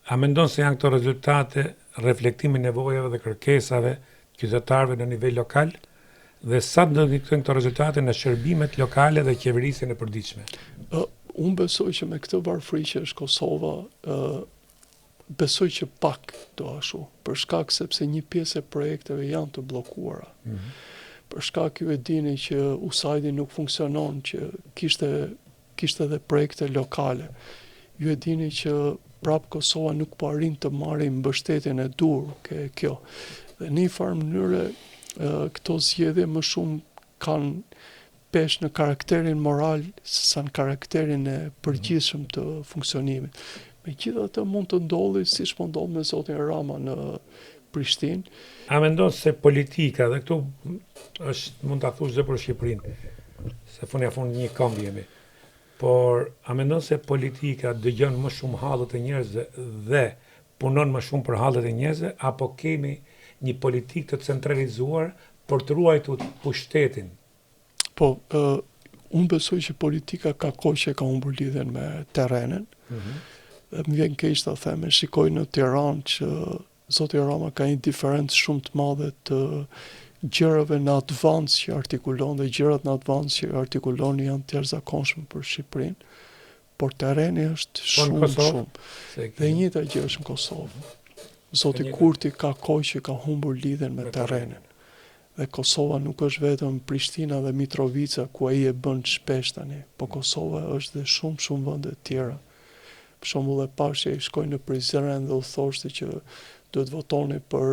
A mendon se janë këto rezultate reflektimi i nevojave dhe kërkesave të qytetarëve në nivel lokal? Dhe sa do të këto rezultate në shërbimet lokale dhe qeverisjen e përditshme? Unë besoj që me këtë varfëri që është Kosova, besoj që pak do ashtu, për shkak sepse një pjesë e projekteve janë të bllokuara. Për shkak ju e dini që USAID nuk funksionon, që kishte edhe projekte lokale. Ju e dini që prap Kosova nuk po arrin të marrë mbështetjen e dur ke kjo. Dhe në një farë mënyre këto zgjedhje më shumë kanë pesh në karakterin moral se sa në karakterin e përgjithshëm të funksionimit. Megjithatë mund të ndodhi siç po ndodh me zotin Rama në Prishtinë. A mendon se politika, dhe këtu është mund ta thush dhe për Shqipërinë, se funi një këmbë jemi. Por a mendon se politika dëgjon më shumë hallet e njerëzve dhe punon më shumë për hallet e njerëzve, apo kemi një politikë të centralizuar për të ruajtur pushtetin? Po, unë besoj që politika ka kohë që ka humbur lidhjen me terrenin. Dhe më vjen keq ta them, shikoj në Tiranë që zoti Rama ka një diferencë shumë të madhe të gjërave në atë vend që artikulon, dhe gjërat në atë vend që artikulon janë të jashtëzakonshme për Shqipërinë, por terreni është shumë. Dhe e njëjta gjë është në Kosovë. Zoti Kurti ka kohë që ka humbur lidhjen me terrenin. Dhe Kosova nuk është vetëm Prishtina dhe Mitrovica ku ai e bën shpesh tani, po Kosova është dhe shumë vende të tjera. Për shembull, e pash që shkoj në Prizren dhe u thoshte që duhet votoni për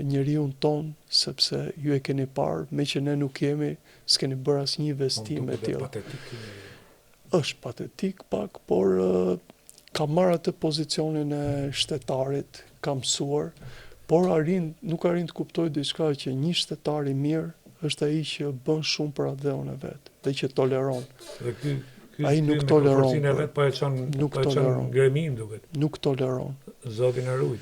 njeriu ton, sepse ju e keni parë, me që ne nuk jemi, s'keni bërë asnjë investim e tillë. Është patetik pak, por ka marrë atë pozicionin e shtetarit, ka mësuar, por nuk arrin të kuptoj diçka, që një shtetar i mirë është ai që bën shumë për atë dheun e vet, dhe që toleron. Ai nuk toleron. Po e çon gremin duket. Nuk toleron. Zotin e ruaj.